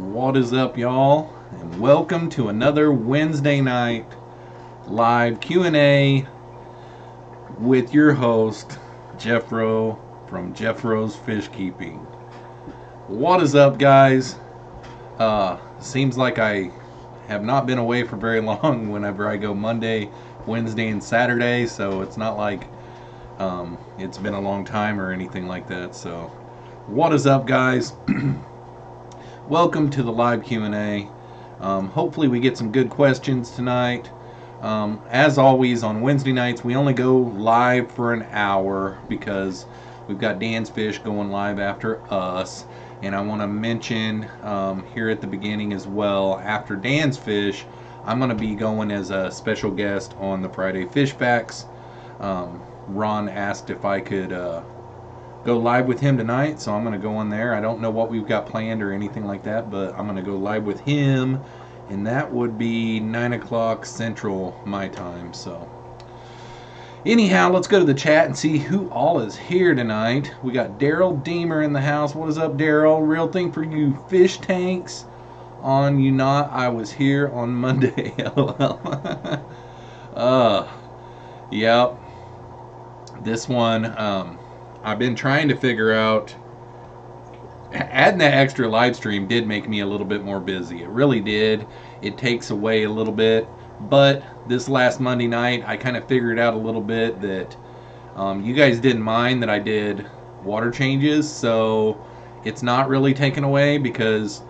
What is up, y'all? And welcome to another Wednesday night live Q&A with your host, Jeffroz from Jeffroz FishKeeping. What is up, guys? Seems like I have not been away for very long whenever I go Monday, Wednesday, and Saturday, so it's not like it's been a long time or anything like that. So, what is up, guys? Welcome to the live Q&A. Hopefully we get some good questions tonight. As always, on Wednesday nights, we only go live for an hour because we've got Dan's Fish going live after us. And I want to mention here at the beginning as well, after Dan's Fish, I'm going to be going as a special guest on the Friday Fish Facts. Ron asked if I could go live with him tonight, so I'm going to go on there. I don't know what we've got planned or anything like that, but I'm going to go live with him, and that would be 9 o'clock Central my time. So anyhow, let's go to the chat and see who all is here tonight. We got Daryl Deemer in the house. What is up, Daryl? Real thing for you fish tanks on you not. I was here on Monday. LOL. Yep. This one, I've been trying to figure out. Adding that extra live stream did make me a little bit more busy. It really did. It takes away a little bit. But this last Monday night, I kind of figured out a little bit that you guys didn't mind that I did water changes. So it's not really taken away because,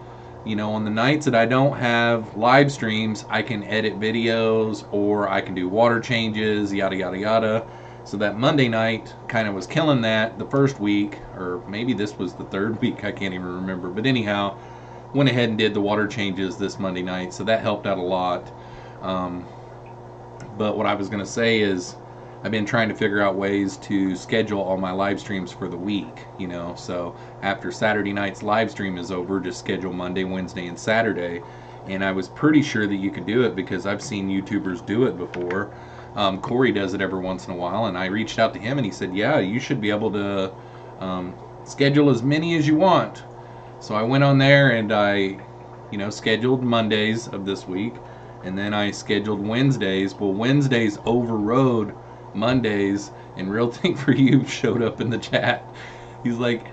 you know, on the nights that I don't have live streams, I can edit videos or I can do water changes, yada, yada, yada. So that Monday night kind of was killing that the first week, or maybe this was the third week, I can't even remember. But anyhow, went ahead and did the water changes this Monday night, so that helped out a lot. But what I was going to say is I've been trying to figure out ways to schedule all my live streams for the week, you know. So after Saturday night's live stream is over, just schedule Monday, Wednesday, and Saturday. And I was pretty sure that you could do it because I've seen YouTubers do it before. Corey does it every once in a while, and I reached out to him and he said, yeah, you should be able to schedule as many as you want. So I went on there and I, you know, scheduled Mondays of this week, and then I scheduled Wednesdays. Well, Wednesdays overrode Mondays, and Real Thing for You showed up in the chat. He's like,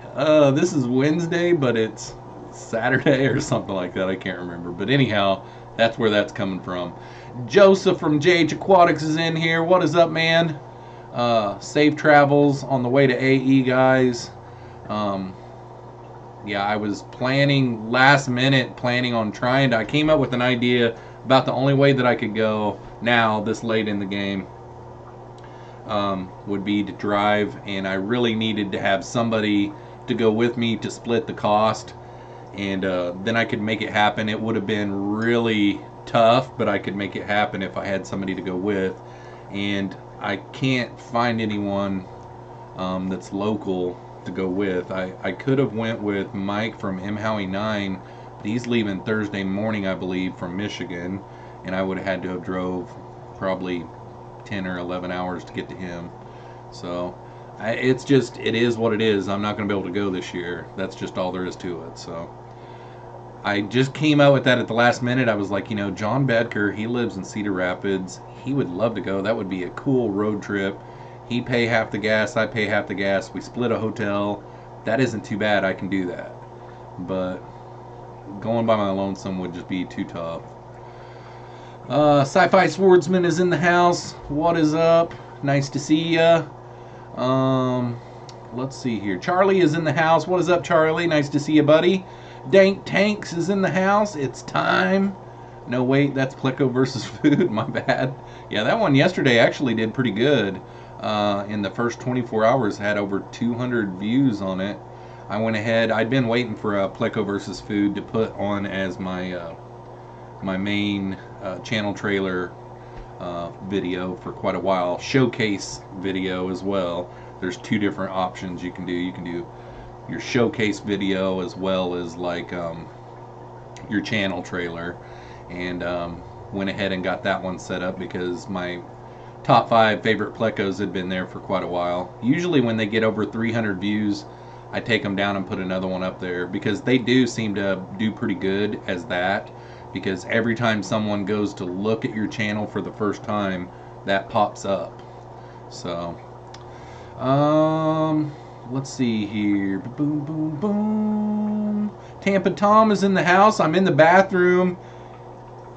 this is Wednesday, but it's Saturday or something like that. I can't remember. But anyhow, that's where that's coming from. Joseph from JH Aquatics is in here. What is up, man? Safe travels on the way to AE, guys. Yeah, I was planning last minute, on trying to. I came up with an idea about the only way that I could go now, this late in the game, would be to drive, and I really needed to have somebody to go with me to split the cost, and then I could make it happen. It would have been really tough, but I could make it happen if I had somebody to go with, and I can't find anyone that's local to go with. I could have went with Mike from mhowie9, but he's leaving Thursday morning, I believe, from Michigan, and I would have had to have drove probably 10 or 11 hours to get to him. So it is what it is. I'm not going to be able to go this year. That's just all there is to it. So I just came out with that at the last minute. I was like, you know, John Bedker, he lives in Cedar Rapids. He would love to go. That would be a cool road trip. He'd pay half the gas, I pay half the gas. We split a hotel. That isn't too bad. I can do that. But going by my lonesome would just be too tough. Sci-Fi Swordsman is in the house. What is up? Nice to see ya. Let's see here. Charlie is in the house. What is up, Charlie? Nice to see you, buddy. Dank Tanks is in the house. It's time. No, wait, that's Pleco versus Food. My bad. Yeah, that one yesterday actually did pretty good. In the first 24 hours, had over 200 views on it. I went ahead. I'd been waiting for a Pleco versus Food to put on as my my main channel trailer video for quite a while. Showcase video as well. There's two different options you can do. You can do your showcase video as well as like your channel trailer, and went ahead and got that one set up because my top 5 favorite plecos had been there for quite a while. Usually when they get over 300 views, I take them down and put another one up there, because they do seem to do pretty good as that, because every time someone goes to look at your channel for the first time, that pops up. So let's see here. Boom, boom, boom. Tampa Tom is in the house. I'm in the bathroom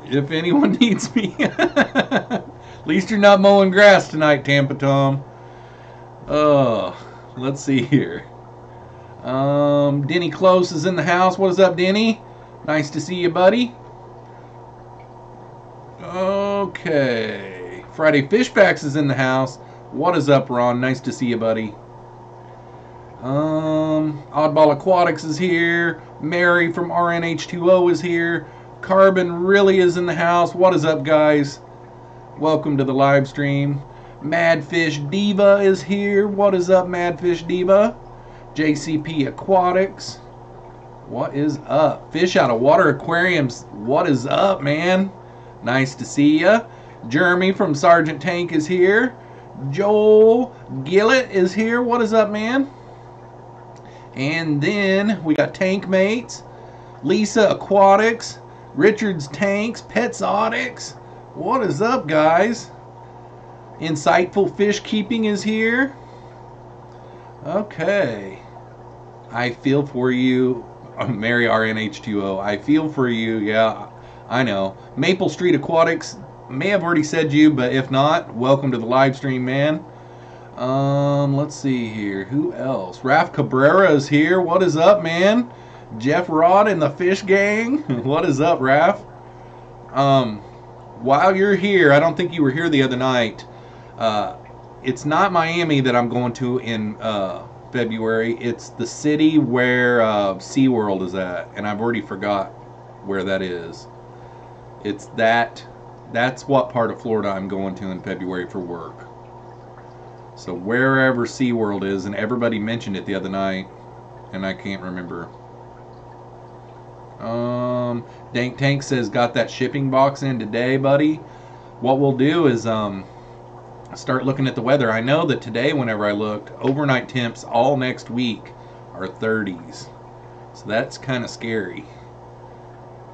if anyone needs me. At least you're not mowing grass tonight, Tampa Tom. Let's see here. Denny Close is in the house. What is up, Denny? Nice to see you, buddy. Okay. Friday Fishbacks is in the house. What is up, Ron? Nice to see you, buddy. Oddball Aquatics is here. Mary from RNH2O is here. Carbon really is in the house. What is up, guys? Welcome to the live stream. Madfish Diva is here. What is up, Madfish Diva? JCP Aquatics. What is up? Fish Out of Water Aquariums. What is up, man? Nice to see ya. Jeremy from Sergeant Tank is here. Joel Gillett is here. What is up, man? And then we got Tank Mates, Lisa Aquatics, Richard's Tanks, Petsotics. What is up, guys? Insightful Fish Keeping is here. Okay. I feel for you, Mary RNH2O. I feel for you. Yeah, I know. Maple Street Aquatics may have already said you, but if not, welcome to the live stream, man. Let's see here. Who else? Raf Cabrera is here. What is up, man? Jeff Rod and the Fish Gang. What is up, Raf? While you're here, I don't think you were here the other night. It's not Miami that I'm going to in February. It's the city where SeaWorld is at, and I've already forgot where that is. It's that's what part of Florida I'm going to in February for work. So wherever SeaWorld is, and everybody mentioned it the other night, and I can't remember. Dank Tank says, got that shipping box in today, buddy. What we'll do is start looking at the weather. I know that today, whenever I looked, overnight temps all next week are 30s. So that's kind of scary.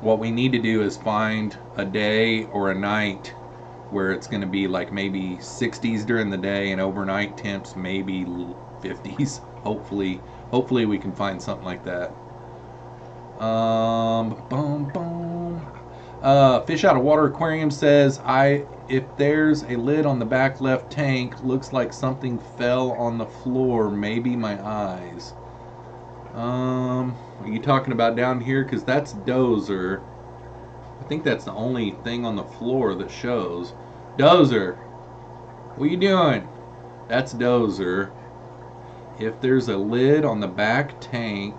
What we need to do is find a day or a night where it's going to be like maybe 60s during the day and overnight temps maybe 50s. Hopefully we can find something like that. Fish Out of Water Aquarium says, if there's a lid on the back left tank, looks like something fell on the floor, maybe my eyes. Are you talking about down here? Because that's Dozer. I think that's the only thing on the floor that shows. Dozer, what are you doing? That's Dozer. If there's a lid on the back tank,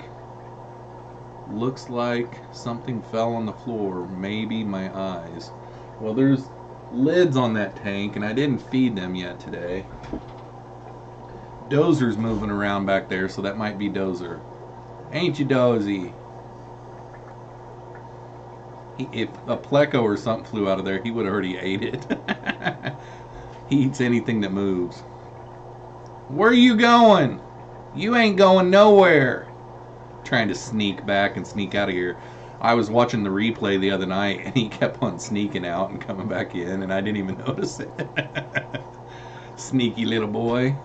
looks like something fell on the floor, maybe my eyes. Well, there's lids on that tank, and I didn't feed them yet today. Dozer's moving around back there, so that might be Dozer. Ain't you, Dozy? If a pleco or something flew out of there, he would have already ate it. He eats anything that moves. Where are you going? You ain't going nowhere. Trying to sneak back and sneak out of here. I was watching the replay the other night, and he kept on sneaking out and coming back in, and I didn't even notice it. Sneaky little boy.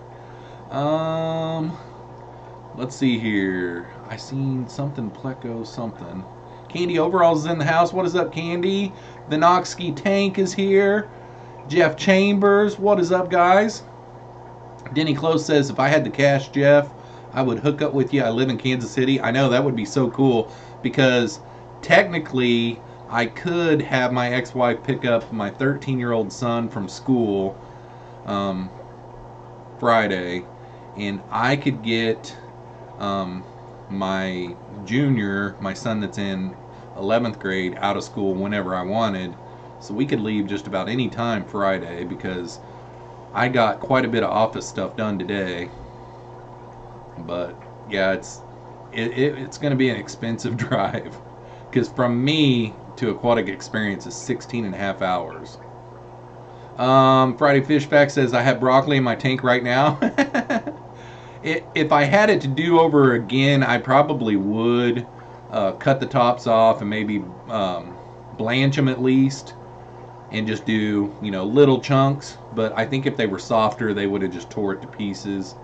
Let's see here. I seen something pleco something. Candy Overalls is in the house. What is up, Candy? The Noxkey Tank is here. Jeff Chambers. What is up, guys? Denny Close says, if I had the cash, Jeff, I would hook up with you. I live in Kansas City. I know, that would be so cool, because technically I could have my ex-wife pick up my 13-year-old son from school Friday, and I could get my junior, my son that's in 11th grade, out of school whenever I wanted. So we could leave just about any time Friday, because I got quite a bit of office stuff done today. But yeah, it's going to be an expensive drive, because from me to Aquatic Experience is 16.5 hours. Friday Fish Fact says, I have broccoli in my tank right now. If I had it to do over again, I probably would cut the tops off and maybe blanch them at least, and just do, you know, little chunks. But I think if they were softer, they would have just tore it to pieces.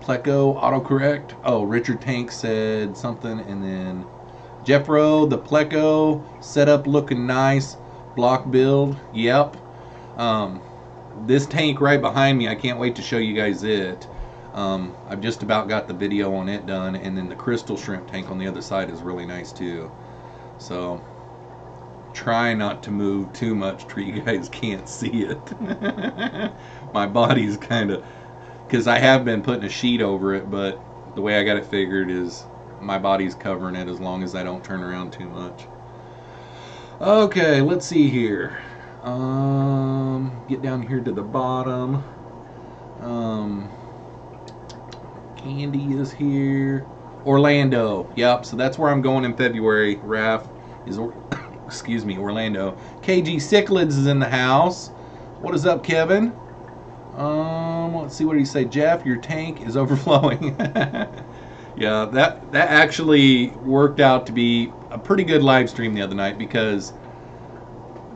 Pleco autocorrect. Oh, Richard Tank said something, and then Jeffro, the Pleco setup looking nice. Block build. Yep. This tank right behind me, I can't wait to show you guys it. I've just about got the video on it done, and then the crystal shrimp tank on the other side is really nice too. So try not to move too much to where you guys can't see it. My body's kind of, because I have been putting a sheet over it, but the way I got it figured is my body's covering it as long as I don't turn around too much. Okay, let's see here. Get down here to the bottom. Candy is here. Orlando. Yep, so that's where I'm going in February. Raph is, excuse me, Orlando. KG Cichlids is in the house. What is up, Kevin? Let's see, what did he say? Jeff, your tank is overflowing. Yeah, that actually worked out to be a pretty good live stream the other night, because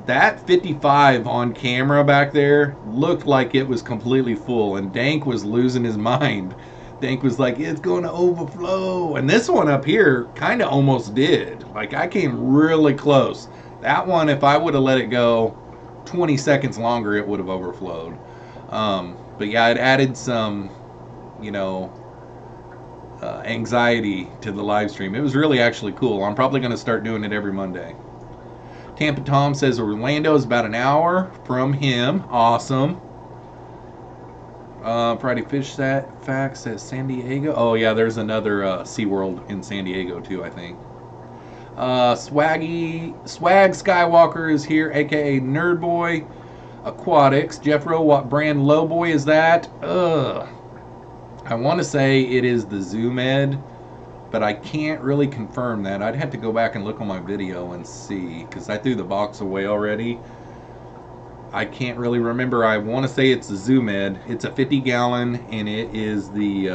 that 55 on camera back there looked like it was completely full, and Dank was losing his mind. Dank was like, it's going to overflow. And this one up here kind of almost did. Like, I came really close. That one, if I would have let it go 20 seconds longer, it would have overflowed. But yeah, it added some, you know, anxiety to the live stream. It was really actually cool. I'm probably going to start doing it every Monday. Tampa Tom says Orlando is about an hour from him. Awesome. Friday Fish Fact says San Diego. Oh yeah, there's another SeaWorld in San Diego too, I think. Swag Skywalker is here, aka Nerd Boy Aquatics. Jeffro, what brand Lowboy is that? I want to say it is the Zoom Ed, but I can't really confirm that. I'd have to go back and look on my video and see, because I threw the box away already. I can't really remember. I want to say it's the Zoom Ed. It's a 50-gallon, and it is the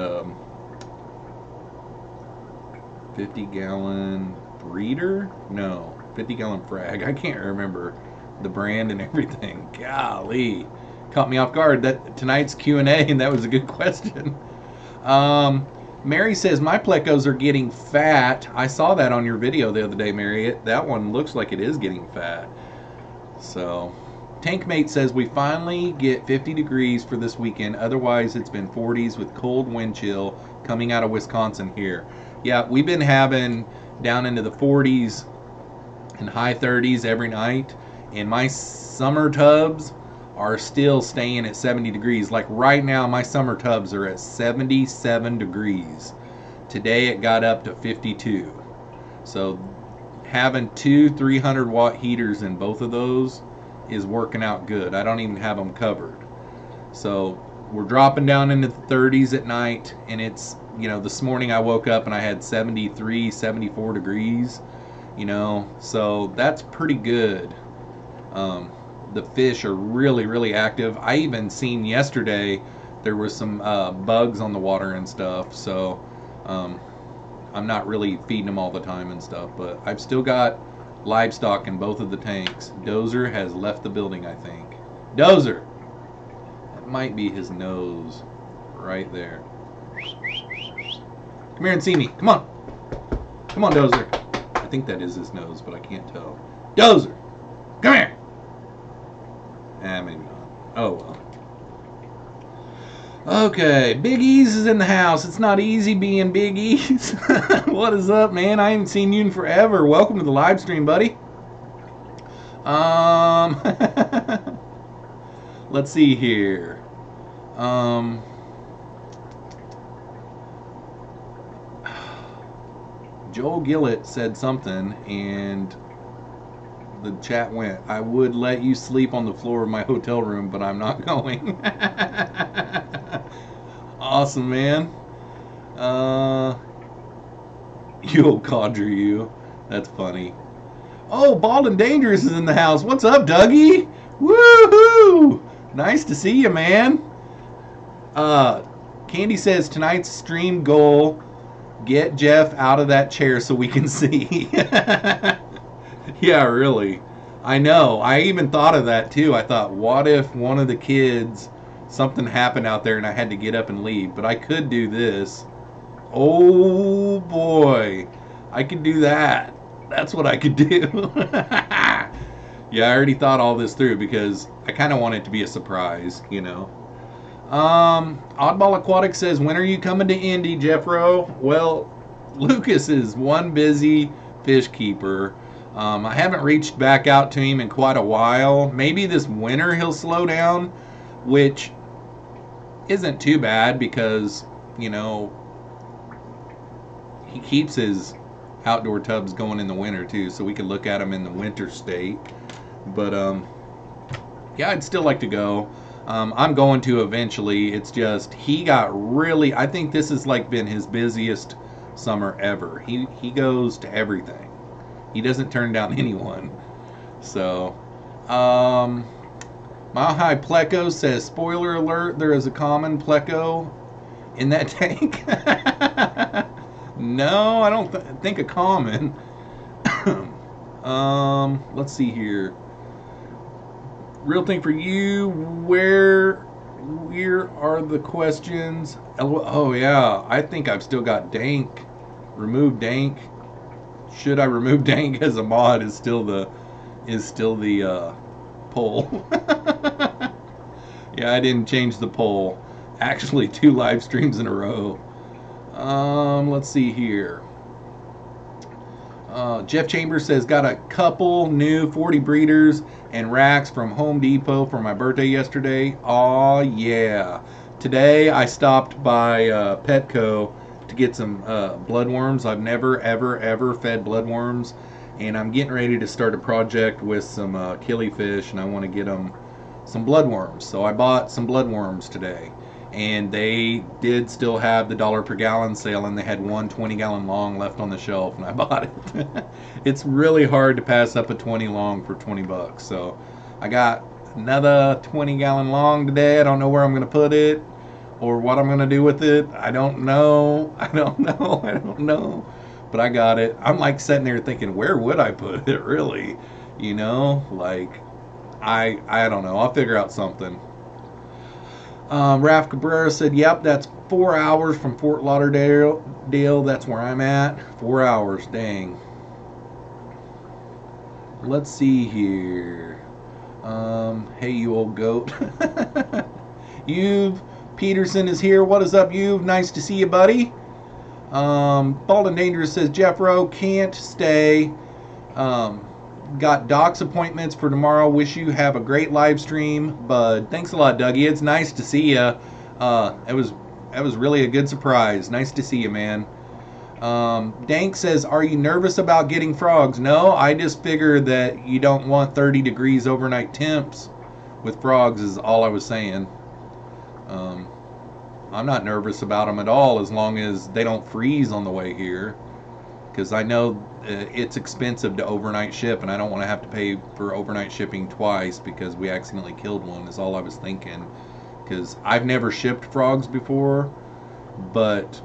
50-gallon breeder? No, 50-gallon frag. I can't remember the brand and everything. Golly, caught me off guard. That tonight's Q&A, and that was a good question. Mary says my plecos are getting fat. I saw that on your video the other day, Mary. That one looks like it is getting fat. So Tankmate says we finally get 50 degrees for this weekend. Otherwise, it's been 40s with cold wind chill coming out of Wisconsin here. Yeah, we've been having down into the 40s and high 30s every night. And my summer tubs are still staying at 70 degrees. Like right now, my summer tubs are at 77 degrees. Today, it got up to 52. So having two 300-watt heaters in both of those is working out good. I don't even have them covered. So we're dropping down into the 30s at night, and it's, you know, this morning I woke up and I had 73, 74 degrees, you know, so that's pretty good. The fish are really, really active. I even seen yesterday there was some bugs on the water and stuff, so I'm not really feeding them all the time and stuff, but I've still got livestock in both of the tanks. Dozer has left the building, I think. Dozer! That might be his nose right there. Come here and see me. Come on. Come on, Dozer. I think that is his nose, but I can't tell. Dozer! Come here! Maybe not. Oh, well. Okay, Big E's is in the house. It's not easy being Big E's. What is up, man? I haven't seen you in forever. Welcome to the live stream, buddy. Let's see here. Joel Gillett said something, and the chat went, I would let you sleep on the floor of my hotel room, but I'm not going. Awesome, man. You old codger, you. That's funny. Oh, Bald and Dangerous is in the house. What's up, Dougie? Woohoo! Nice to see you, man. Candy says tonight's stream goal: get Jeff out of that chair so we can see. Yeah, really. I know. I even thought of that too. I thought, what if one of the kids, something happened out there and I had to get up and leave? But I could do this. Oh boy, I could do that. That's what I could do. Yeah, I already thought all this through because I kind of want it to be a surprise, you know. Oddball Aquatic says, when are you coming to Indy, Jeffro? Well, Lucas is one busy fish keeper. I haven't reached back out to him in quite a while. Maybe this winter he'll slow down, which isn't too bad because, you know, he keeps his outdoor tubs going in the winter too, so we can look at them in the winter state. But yeah, I'd still like to go. I'm going to eventually. It's just he got really, I think this has like been his busiest summer ever. He goes to everything. He doesn't turn down anyone. So Mile High Pleco says, spoiler alert, there is a common pleco in that tank. No, I don't think a common. Let's see here. Real thing for you. Where are the questions? Oh yeah, I think I've still got Dank. Remove Dank. Should I remove Dank as a mod? Is still the poll. Yeah, I didn't change the poll. Actually, 2 live streams in a row. Let's see here. Jeff Chambers says, got a couple new 40 breeders and racks from Home Depot for my birthday yesterday. Aw, yeah. Today I stopped by Petco to get some bloodworms. I've never, ever fed bloodworms, and I'm getting ready to start a project with some killifish, and I want to get them some bloodworms. So I bought some bloodworms today, and they did still have the $1 per gallon sale, and they had one 20-gallon long left on the shelf, and I bought it. It's really hard to pass up a 20 long for 20 bucks. So I got another 20-gallon long today. I don't know where I'm going to put it or what I'm going to do with it. I don't know. But I got it. I'm like sitting there thinking, where would I put it, really? You know, like, I don't know. I'll figure out something. Ralph Cabrera said, yep, that's 4 hours from Fort Lauderdale. That's where I'm at. 4 hours, dang. Let's see here. Hey, you old goat. You've Peterson is here. What is up, you? Nice to see you, buddy. Bald and Dangerous says, Jeffro, can't stay. Got doc's appointments for tomorrow. Wish you have a great live stream, bud. Thanks a lot, Dougie. It's nice to see you. It was really a good surprise. Nice to see you, man. Dank says, are you nervous about getting frogs? No, I just figured that you don't want 30 degrees overnight temps with frogs is all I was saying. I'm not nervous about them at all as long as they don't freeze on the way here, because I know it's expensive to overnight ship, and I don't want to have to pay for overnight shipping twice because we accidentally killed one, is all I was thinking. Because I've never shipped frogs before, but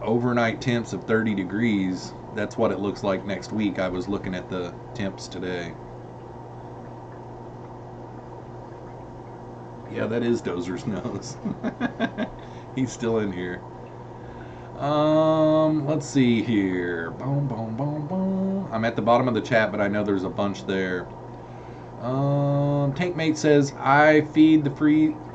overnight temps of 30 degrees, that's what it looks like next week. I was looking at the temps today. Yeah, that is Dozer's nose. He's still in here. Let's see here. Boom, boom, boom, boom. I'm at the bottom of the chat, but I know there's a bunch there. Tankmate says, I feed the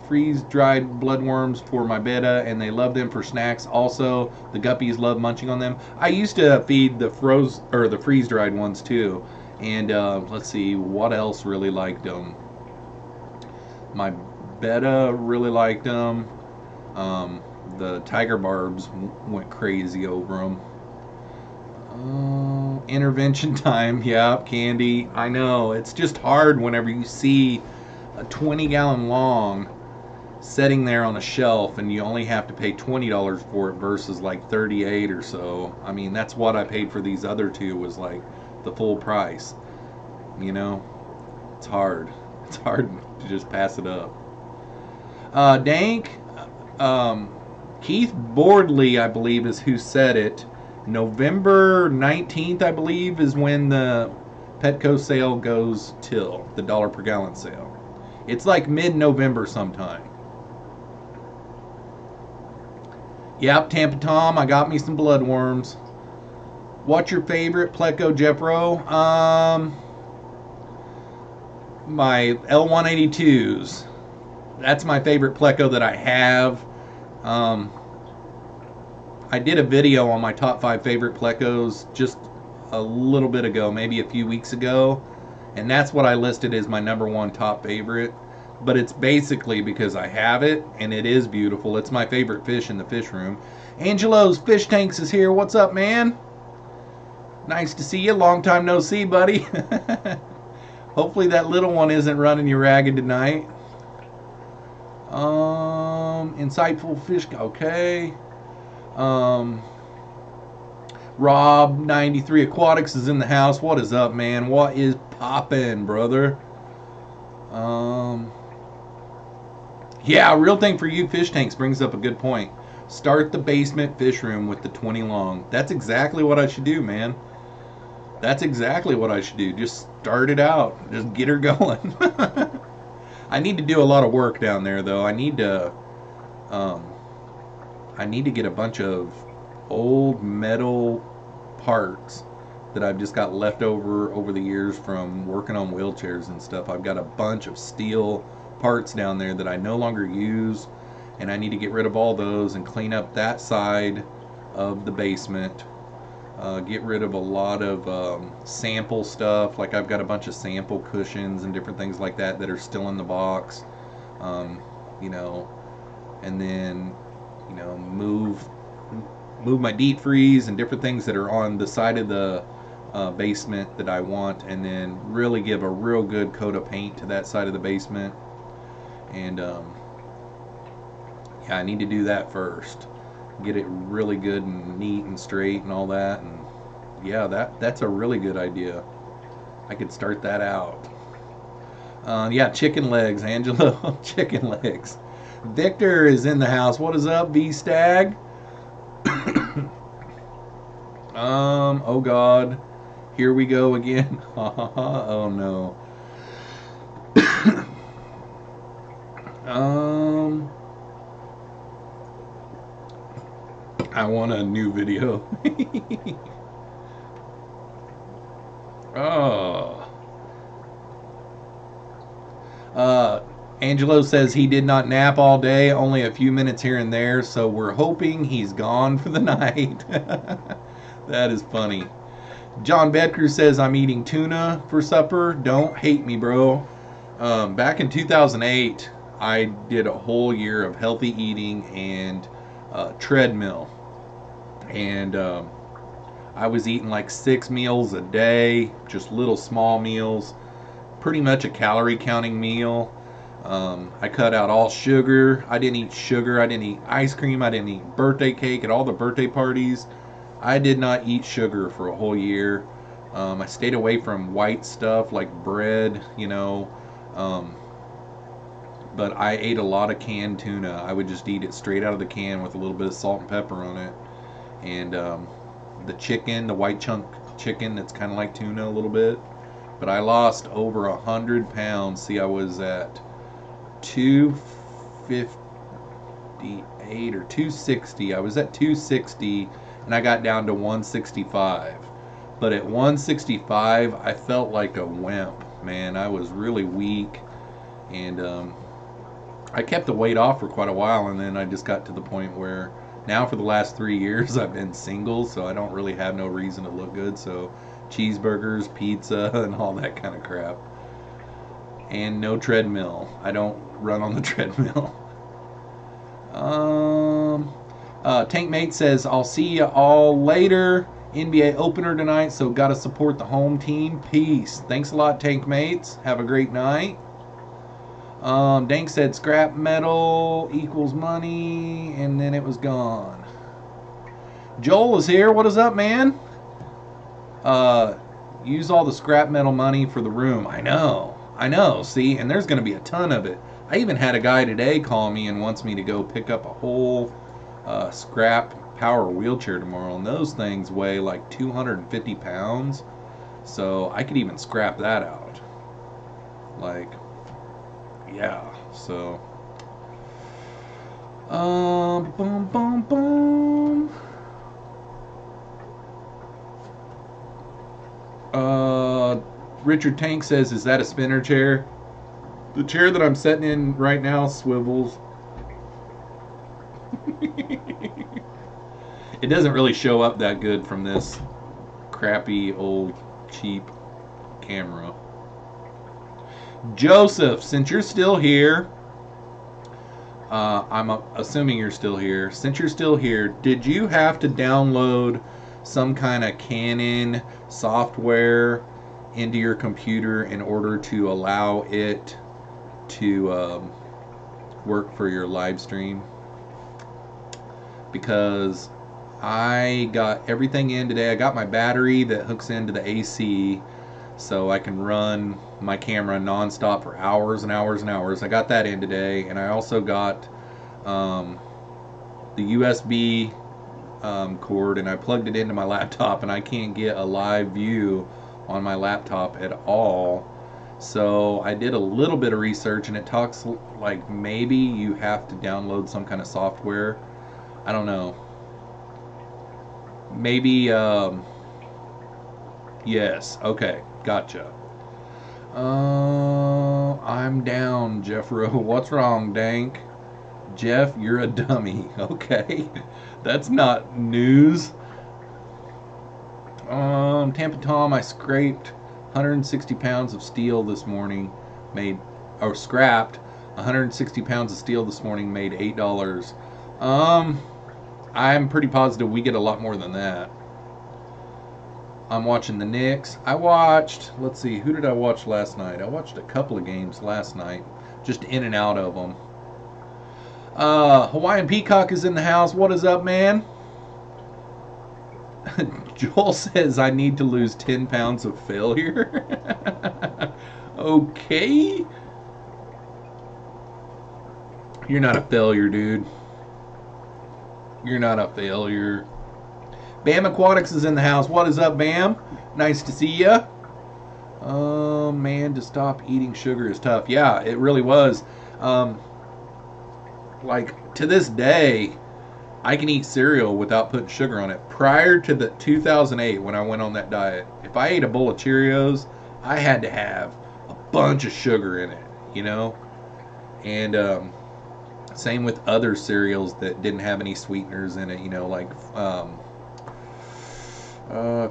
freeze-dried bloodworms for my betta, and they love them for snacks. Also, the guppies love munching on them. I used to feed the freeze-dried ones too. And let's see, what else really liked them? My betta really liked them. The tiger barbs went crazy over them. Intervention time. Yep, Candy. I know. It's just hard whenever you see a 20-gallon long sitting there on a shelf and you only have to pay $20 for it versus like $38 or so. I mean, that's what I paid for these other two, was like the full price. You know, it's hard. It's hard to just pass it up. Dank, Keith Boardley, I believe, is who said it. November 19th, I believe, is when the Petco sale goes till the dollar per gallon sale. It's like mid-November sometime. Yep, Tampa Tom, I got me some bloodworms. What's your favorite Pleco, Jeffro? My L182s. That's my favorite Pleco that I have. I did a video on my top 5 favorite Plecos just a little bit ago, maybe a few weeks ago, and that's what I listed as my #1 top favorite. But it's basically because I have it and it is beautiful. It's my favorite fish in the fish room. Angelo's Fish Tanks is here. What's up, man? Nice to see you. Long time no see, buddy. Hopefully that little one isn't running you ragged tonight. Insightful fish. Okay. Rob 93 Aquatics is in the house. What is up, man? What is poppin', brother? Yeah, Real Thing for You Fish Tanks brings up a good point. Start the basement fish room with the 20 long. That's exactly what I should do, man. That's exactly what I should do. Just start it out. Just get her going. I need to do a lot of work down there, though. I need to get a bunch of old metal parts that I've just got left over the years from working on wheelchairs and stuff. I've got a bunch of steel parts down there that I no longer use, and I need to get rid of all those and clean up that side of the basement. Get rid of a lot of sample stuff. Like I've got a bunch of sample cushions and different things like that that are still in the box. You know, and then, you know, move my deep freeze and different things that are on the side of the basement that I want, and then really give a real good coat of paint to that side of the basement. And yeah, I need to do that first. Get it really good and neat and straight and all that. And yeah, that's a really good idea. I could start that out. Yeah, chicken legs, Angelo. Chicken legs. Victor is in the house. What is up, V-Stag? Oh God. Here we go again. Oh no. I want a new video. Oh. Angelo says he did not nap all day, only a few minutes here and there, so we're hoping he's gone for the night. That is funny. John Bedker says I'm eating tuna for supper. Don't hate me, bro. Back in 2008, I did a whole year of healthy eating and treadmill. And I was eating like 6 meals a day, just little small meals, pretty much a calorie counting meal. I cut out all sugar. I didn't eat sugar. I didn't eat ice cream. I didn't eat birthday cake at all the birthday parties. I did not eat sugar for a whole year. I stayed away from white stuff like bread, you know. But I ate a lot of canned tuna. I would just eat it straight out of the can with a little bit of salt and pepper on it. And the chicken, the white chunk chicken, that's kind of like tuna a little bit. But I lost over 100 pounds. See, I was at 258 or 260. I was at 260 and I got down to 165. But at 165, I felt like a wimp, man. I was really weak, and I kept the weight off for quite a while, and then I just got to the point where now for the last 3 years I've been single, so I don't really have no reason to look good. So cheeseburgers, pizza, and all that kind of crap. And no treadmill. I don't run on the treadmill. Tank Mate says, I'll see you all later. NBA opener tonight, so gotta support the home team. Peace. Thanks a lot, Tank Mates. Have a great night. Dank said scrap metal equals money, and then it was gone. Joel is here. What is up, man? Use all the scrap metal money for the room. I know. I know, see, and there's going to be a ton of it. I even had a guy today call me and wants me to go pick up a whole scrap power wheelchair tomorrow, and those things weigh like 250 pounds, so I could even scrap that out. Like, yeah, so boom, boom, boom. Richard Tank says, is that a spinner chair? The chair that I'm sitting in right now swivels. It doesn't really show up that good from this crappy old cheap camera. Joseph, since you're still here, I'm assuming you're still here. Since you're still here, did you have to download some kind of Canon software into your computer in order to allow it to work for your live stream? Because I got everything in today. I got my battery that hooks into the AC so I can run my camera non-stop for hours and hours and hours. I got that in today, and I also got the USB cord, and I plugged it into my laptop, and I can't get a live view on my laptop at all. So I did a little bit of research, and it talks like maybe you have to download some kind of software. I don't know. Maybe, yes. Okay, gotcha. I'm down, Jeffro. What's wrong, Dank? Jeff, you're a dummy. Okay, that's not news. Tampa Tom, I scraped 160 pounds of steel this morning, scrapped 160 pounds of steel this morning, made $8. I'm pretty positive we get a lot more than that. I'm watching the Knicks. Let's see, who did I watch last night? I watched a couple of games last night, just in and out of them. Hawaiian Peacock is in the house. What is up, man? Joel says I need to lose 10 pounds of failure. Okay. You're not a failure, dude. You're not a failure. Bam Aquatics is in the house. What is up, Bam? Nice to see ya. Man, to stop eating sugar is tough. Yeah, it really was. Like, to this day, I can eat cereal without putting sugar on it. Prior to the 2008, when I went on that diet, if I ate a bowl of Cheerios, I had to have a bunch of sugar in it, you know? And same with other cereals that didn't have any sweeteners in it, you know, like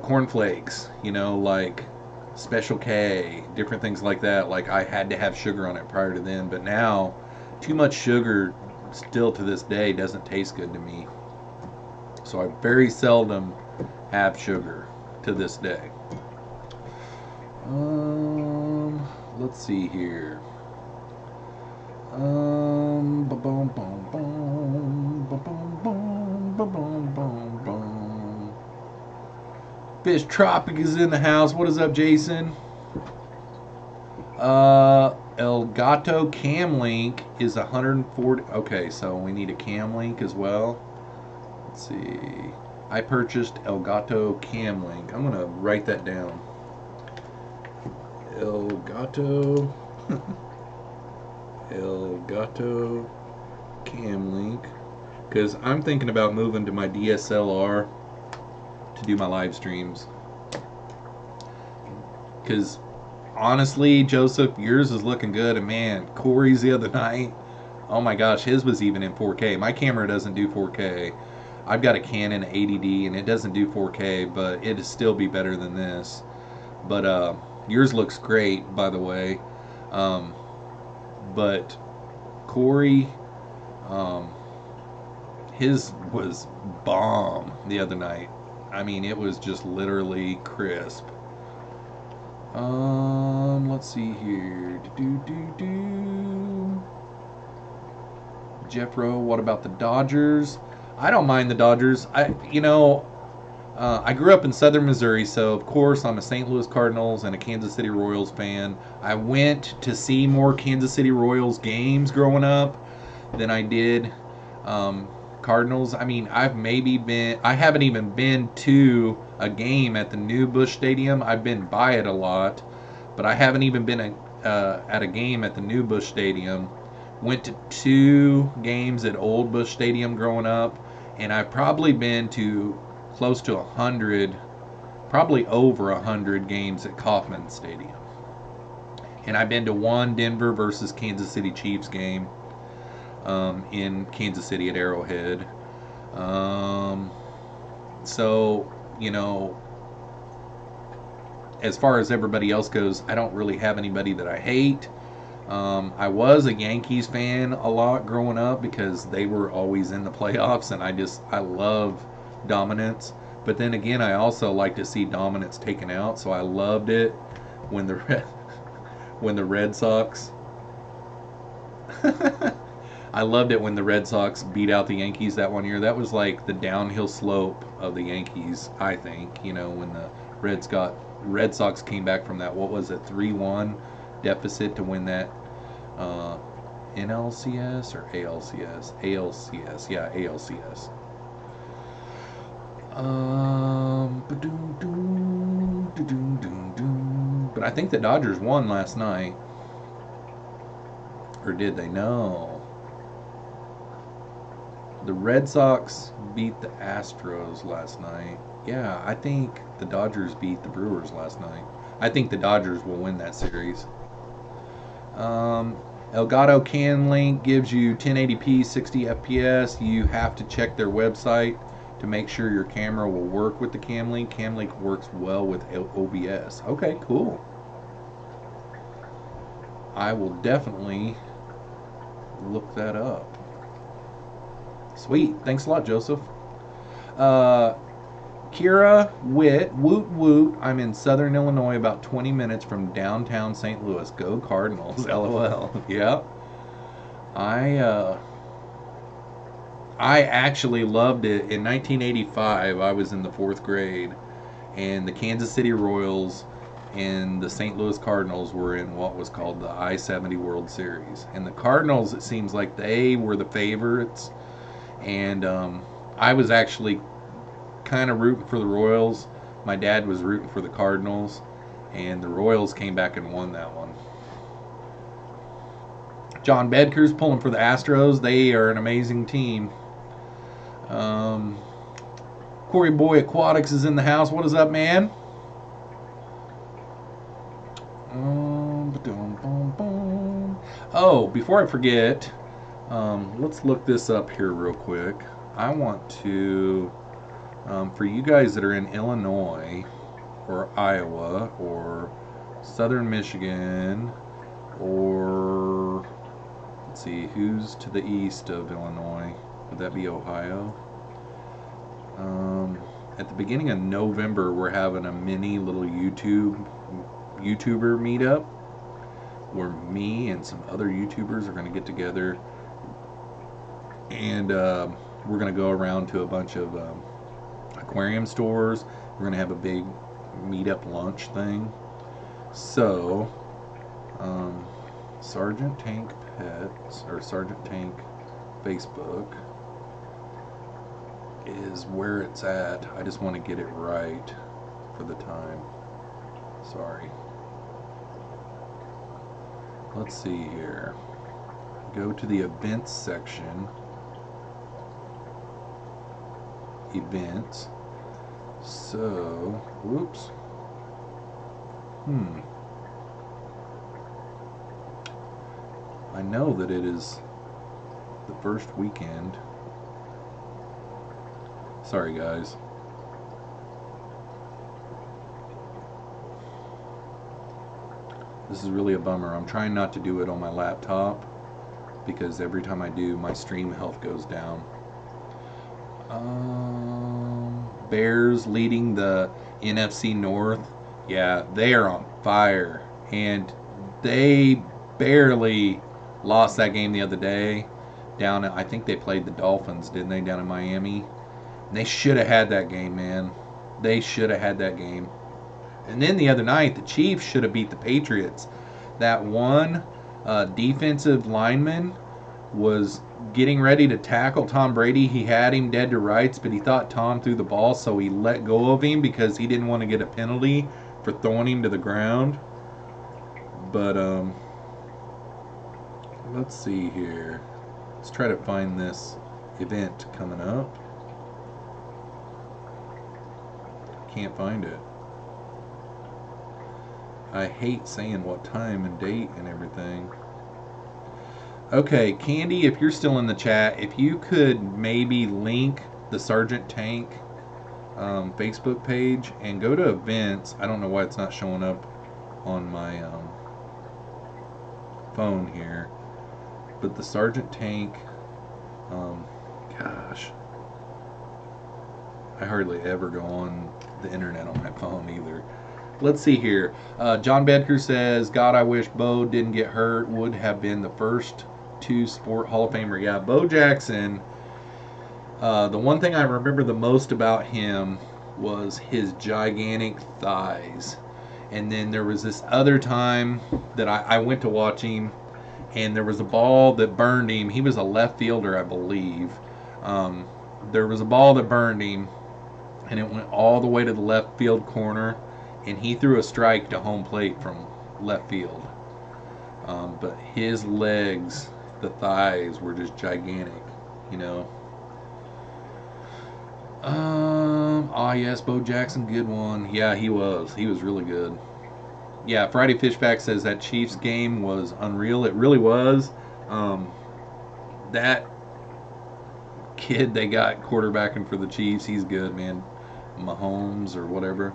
cornflakes, you know, like Special K, different things like that. Like, I had to have sugar on it prior to then, but now too much sugar still to this day doesn't taste good to me. So I very seldom have sugar to this day. Let's see here. Fish Tropic is in the house. What is up, Jason? El Gato Cam Link is 140. Okay, so we need a Cam Link as well. Let's see. I purchased El Gato Cam Link. I'm gonna write that down. El Gato. El Gato Cam Link, because I'm thinking about moving to my DSLR to do my live streams. Because honestly, Joseph, yours is looking good, and man, Corey's the other night, oh my gosh, his was even in 4K. My camera doesn't do 4K. I've got a Canon 80D and it doesn't do 4K, but it'd still be better than this. But yours looks great, by the way. But Corey, his was bomb the other night. I mean, it was just literally crisp. Let's see here. Jeffro, what about the Dodgers? I don't mind the Dodgers. You know, I grew up in southern Missouri, so of course I'm a St. Louis Cardinals and a Kansas City Royals fan. I went to see more Kansas City Royals games growing up than I did Cardinals. I mean, I haven't even been to a game at the new Busch Stadium. I've been by it a lot, but I haven't even been at a game at the new Busch Stadium. Went to 2 games at old Busch Stadium growing up, and I've probably been to close to 100, probably over 100 games at Kauffman Stadium. And I've been to 1 Denver versus Kansas City Chiefs game in Kansas City at Arrowhead. So, you know, as far as everybody else goes, I don't really have anybody that I hate. I was a Yankees fan a lot growing up because they were always in the playoffs, and I love dominance. But then again, I also like to see dominance taken out, so I loved it when the Red Sox I loved it when the Red Sox beat out the Yankees that one year. That was like the downhill slope of the Yankees, I think. You know, when the Red Sox came back from that, what was it, 3-1 deficit to win that NLCS or ALCS? ALCS, yeah, ALCS. But I think the Dodgers won last night. Or did they? No. The Red Sox beat the Astros last night. Yeah, I think the Dodgers beat the Brewers last night. I think the Dodgers will win that series. Elgato Can Link gives you 1080p 60 FPS. You have to check their website to make sure your camera will work with the Camlink. Camlink works well with OBS. Okay, cool. I will definitely look that up. Sweet. Thanks a lot, Joseph. Kira Witt, woot woot. I'm in southern Illinois, about 20 minutes from downtown St. Louis. Go Cardinals. LOL. Yeah. I actually loved it. In 1985, I was in the 4th grade, and the Kansas City Royals and the St. Louis Cardinals were in what was called the I-70 World Series. And the Cardinals, it seems like they were the favorites. And I was actually kind of rooting for the Royals. My dad was rooting for the Cardinals. And the Royals came back and won that one. John Bedker's pulling for the Astros. They are an amazing team. Corey Boy Aquatics is in the house. What is up, man? Oh, before I forget, let's look this up here real quick. I want to, for you guys that are in Illinois or Iowa or Southern Michigan or, let's see, who's to the east of Illinois? Would that be Ohio? At the beginning of November, we're having a mini little YouTuber meetup where me and some other YouTubers are going to get together, and we're going to go around to a bunch of aquarium stores. We're going to have a big meetup lunch thing. So Sergeant Tank Pets, or Sergeant Tank Facebook, is where it's at. I just want to get it right for the time. Sorry. Let's see here. Go to the events section. Events. So, whoops. I know that it is the first weekend. Sorry, guys. This is really a bummer. I'm trying not to do it on my laptop because every time I do, my stream health goes down. Bears leading the NFC North. Yeah, they are on fire. And they barely lost that game the other day. Down at, I think they played the Dolphins, didn't they, down in Miami? And they should have had that game, man. They should have had that game. And then the other night, the Chiefs should have beat the Patriots. That one defensive lineman was getting ready to tackle Tom Brady. He had him dead to rights, but he thought Tom threw the ball, so he let go of him because he didn't want to get a penalty for throwing him to the ground. But let's see here. Let's try to find this event coming up. Can't find it. I hate saying what time and date and everything. Okay, Candy, if you're still in the chat, if you could maybe link the Sergeant Tank Facebook page and go to events. I don't know why it's not showing up on my phone here, but the Sergeant Tank, gosh, I hardly ever go on the internet on my phone either. Let's see here. John Bedker says, God, I wish Bo didn't get hurt. Would have been the first two-sport Hall of Famer. Yeah, Bo Jackson, the one thing I remember the most about him was his gigantic thighs. And then there was this other time that I went to watch him, and there was a ball that burned him. He was a left fielder, I believe. There was a ball that burned him, and it went all the way to the left field corner, and he threw a strike to home plate from left field. But his legs, the thighs, were just gigantic, you know. Yes, Bo Jackson, good one. Yeah, he was. He was really good. Yeah, Friday Fishback says that Chiefs game was unreal. It really was. That kid they got quarterbacking for the Chiefs, he's good, man. Mahomes or whatever.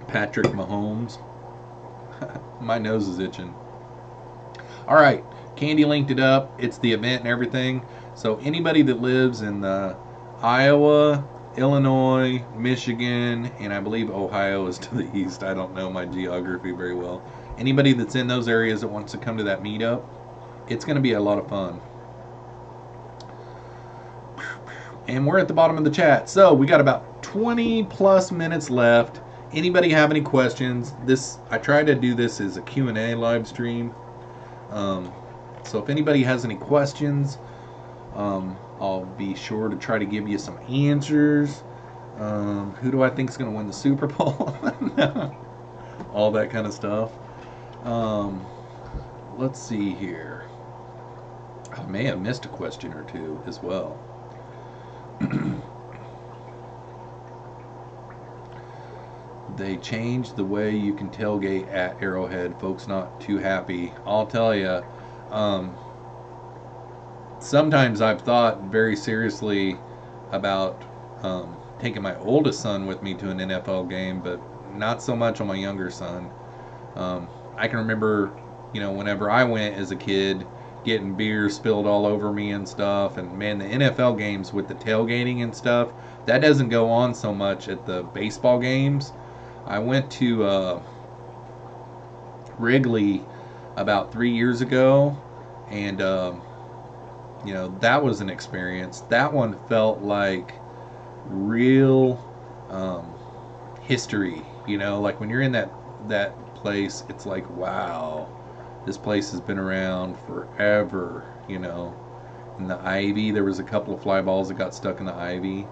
Patrick Mahomes. My nose is itching. All right, Candy linked it up. It's the event and everything. So anybody that lives in Iowa, Illinois, Michigan, and I believe Ohio is to the east. I don't know my geography very well. Anybody that's in those areas that wants to come to that meetup, it's going to be a lot of fun. And we're at the bottom of the chat. So we got about 20 plus minutes left. Anybody have any questions? I try to do this as a Q&A live stream. So if anybody has any questions, I'll be sure to try to give you some answers. Who do I think is going to win the Super Bowl? All that kind of stuff. Let's see here. I may have missed a question or two as well. They changed the way you can tailgate at Arrowhead. Folks not too happy. I'll tell you, sometimes I've thought very seriously about taking my oldest son with me to an NFL game, but not so much on my younger son. I can remember, you know, whenever I went as a kid, getting beer spilled all over me and stuff. And man, the NFL games with the tailgating and stuff, that doesn't go on so much at the baseball games. I went to Wrigley about 3 years ago, and you know, that was an experience. That one felt like real history. You know, like when you're in that place, it's like, wow, this place has been around forever. You know, in the ivy, there was a couple of fly balls that got stuck in the ivy.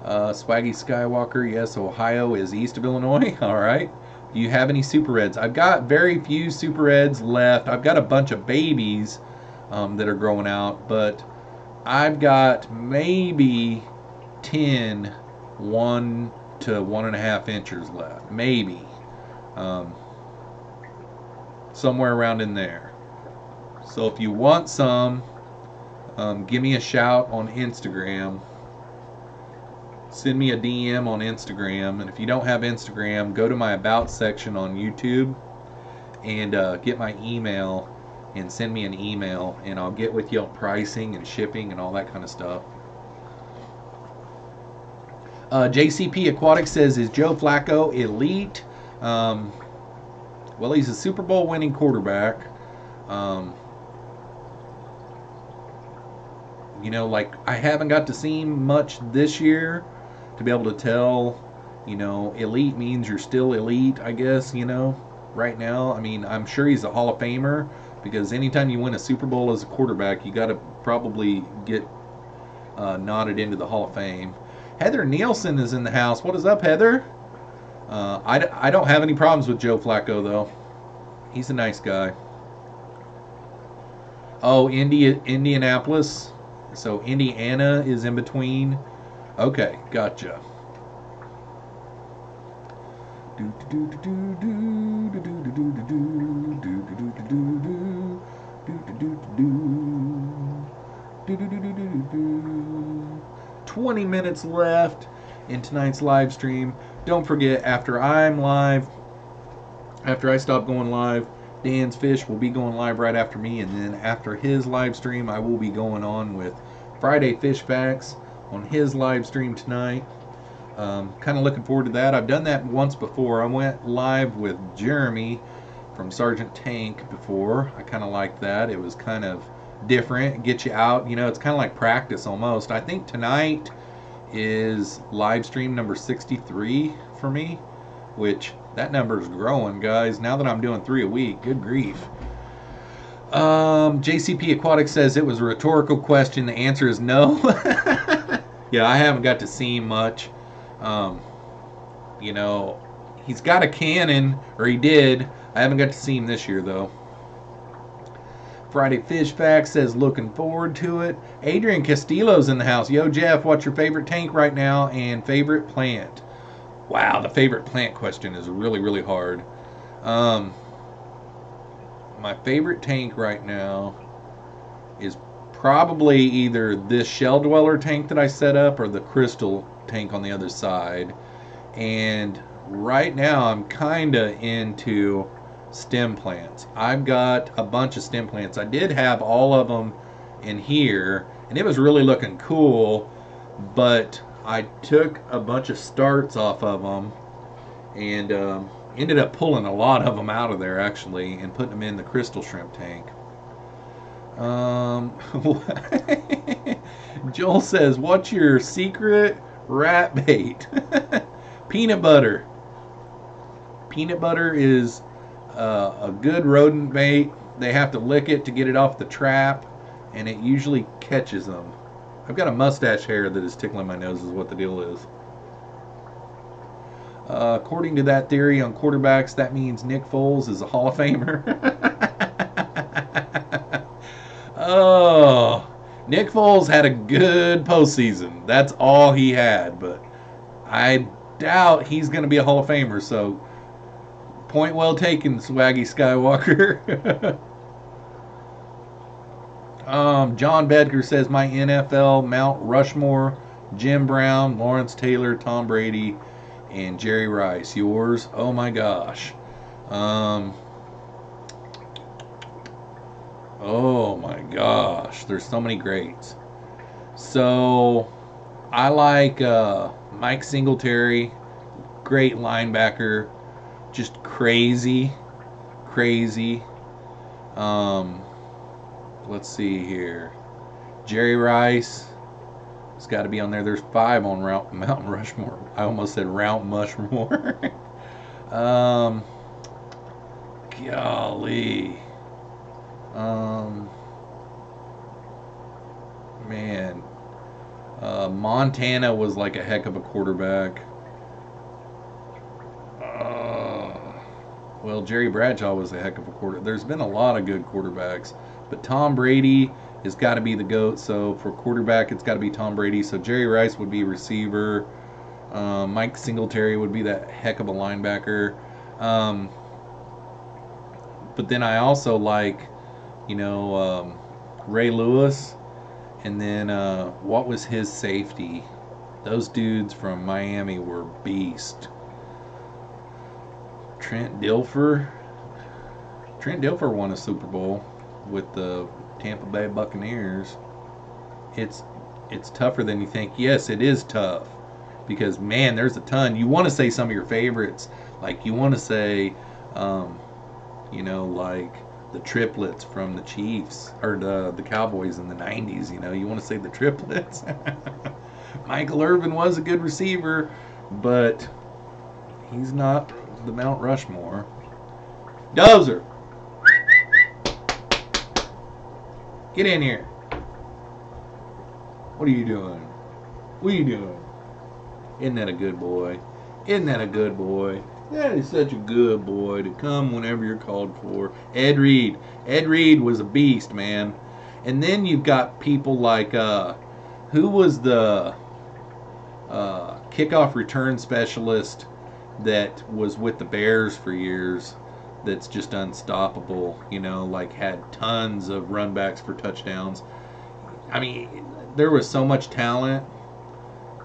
Swaggy Skywalker, yes, Ohio is east of Illinois. All right. Do you have any Super Reds? I've got very few Super Reds left. I've got a bunch of babies that are growing out, but I've got maybe 10 1 to 1.5 inches left. Maybe. Somewhere around in there. So if you want some, give me a shout on Instagram. Send me a DM on Instagram, and if you don't have Instagram, go to my About section on YouTube and get my email and send me an email, and I'll get with you on pricing and shipping and all that kind of stuff. JCP Aquatic says, is Joe Flacco elite? Well, he's a Super Bowl winning quarterback. You know, like, I haven't got to see him much this year. to be able to tell, you know, elite means you're still elite, I guess, you know, right now. I mean, I'm sure he's a Hall of Famer, because anytime you win a Super Bowl as a quarterback, you got to probably get nodded into the Hall of Fame. Heather Nielsen is in the house. What is up, Heather? I don't have any problems with Joe Flacco, though. He's a nice guy. Oh, Indianapolis. So Indiana is in between. Okay, gotcha. 20 minutes left in tonight's live stream. Don't forget, after I stop going live, Dan's Fish will be going live right after me, and then after his live stream, I will be going on with Friday Fish Facts on his live stream tonight. Kind of looking forward to that. I've done that once before. I went live with Jeremy from Sergeant Tank before. I kind of liked that. It was kind of different. Get you out. You know, it's kind of like practice almost. I think tonight is live stream number 63 for me, which that number is growing, guys. Now that I'm doing 3 a week, good grief. JCP Aquatic says it was a rhetorical question. The answer is no. Yeah, I haven't got to see him much. You know, he's got a cannon, or he did. I haven't got to see him this year, though. Friday Fish Facts says looking forward to it. Adrian Castillo's in the house. Yo, Jeff, what's your favorite tank right now and favorite plant? Wow, the favorite plant question is really, really hard. My favorite tank right now is probably either this Shell Dweller tank that I set up or the Crystal tank on the other side. And right now I'm kind of into stem plants. I've got a bunch of stem plants. I did have all of them in here, and it was really looking cool, but I took a bunch of starts off of them and ended up pulling a lot of them out of there, actually, and putting them in the Crystal Shrimp tank. Joel says, what's your secret rat bait? Peanut butter. Peanut butter is a good rodent bait. They have to lick it to get it off the trap, and it usually catches them. I've got a mustache hair that is tickling my nose is what the deal is. According to that theory on quarterbacks, that means Nick Foles is a Hall of Famer. Oh, Nick Foles had a good postseason. That's all he had, but I doubt he's going to be a Hall of Famer, so point well taken, Swaggy Skywalker. John Bedker says my NFL Mount Rushmore: Jim Brown, Lawrence Taylor, Tom Brady, and Jerry Rice. Yours? Oh my gosh. Oh my gosh. There's so many greats. So I like Mike Singletary, great linebacker, just crazy. Let's see here. Jerry Rice has got to be on there. There's 5 on Mountain Rushmore. I almost said Round Mushmore. Golly. Man. Montana was like a heck of a quarterback. Well, Jerry Bradshaw was a heck of a quarterback. There's been a lot of good quarterbacks, but Tom Brady has got to be the GOAT. So for quarterback, it's got to be Tom Brady. So Jerry Rice would be receiver. Mike Singletary would be that heck of a linebacker. But then I also like, you know, Ray Lewis. And then what was his safety? Those dudes from Miami were beast. Trent Dilfer. Trent Dilfer won a Super Bowl with the Tampa Bay Buccaneers. It's tougher than you think. Yes, it is tough because man, there's a ton. You want to say some of your favorites, like you want to say, you know, like the triplets from the Chiefs or the Cowboys in the '90s. You know, you want to say the triplets. Michael Irvin was a good receiver, but he's not the Mount Rushmore. Dozer! Get in here. What are you doing? What are you doing? Isn't that a good boy? Isn't that a good boy? That is such a good boy to come whenever you're called for. Ed Reed. Ed Reed was a beast, man. And then you've got people like, who was the kickoff return specialist that was with the Bears for years that's just unstoppable, you know, like had tons of runbacks for touchdowns. I mean, there was so much talent.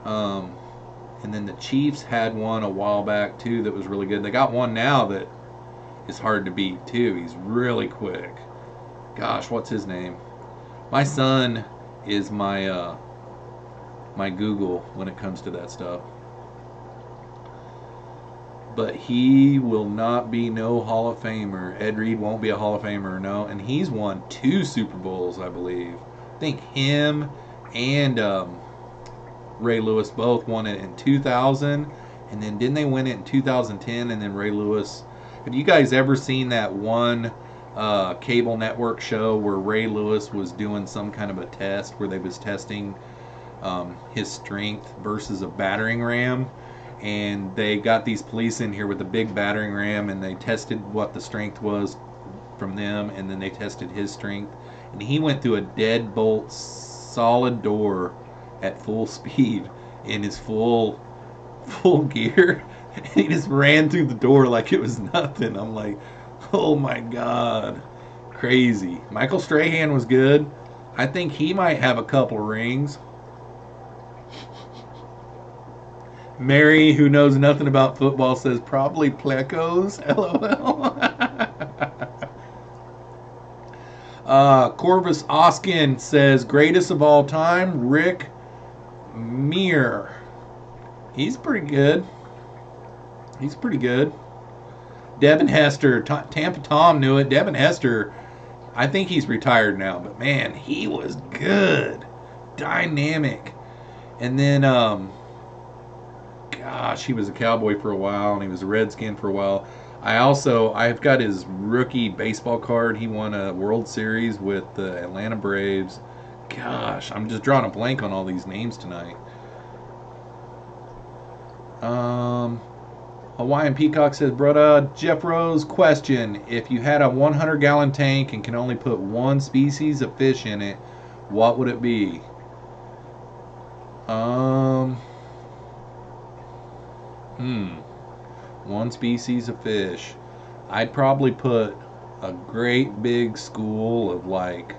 And then the Chiefs had one a while back, too, that was really good. They got one now that is hard to beat, too. He's really quick. Gosh, what's his name? My son is my my Google when it comes to that stuff. But he will not be no Hall of Famer. Ed Reed won't be a Hall of Famer, no. And he's won 2 Super Bowls, I believe. I think him and Ray Lewis both won it in 2000, and then didn't they win it in 2010? And then Ray Lewis. Have you guys ever seen that one cable network show where Ray Lewis was doing some kind of a test where they was testing his strength versus a battering ram? And they got these police in here with a big battering ram, and they tested what the strength was from them, and then they tested his strength. And he went through a deadbolt solid door at full speed in his full gear, and he just ran through the door like it was nothing. I'm like, oh my god, crazy. Michael Strahan was good. I think he might have a couple rings. Mary, who knows nothing about football, says probably Plecos. LOL. Corvus Oskin says greatest of all time, Rick Meir. He's pretty good. He's pretty good. Devin Hester, Tampa Tom knew it. Devin Hester, I think he's retired now, but man, he was good, dynamic. And then, gosh, he was a Cowboy for a while, and he was a Redskin for a while. I've got his rookie baseball card. He won a World Series with the Atlanta Braves. Gosh, I'm just drawing a blank on all these names tonight. Hawaiian Peacock says, Brother Jeffroz, question. If you had a 100-gallon tank and can only put one species of fish in it, what would it be? One species of fish. I'd probably put a great big school of like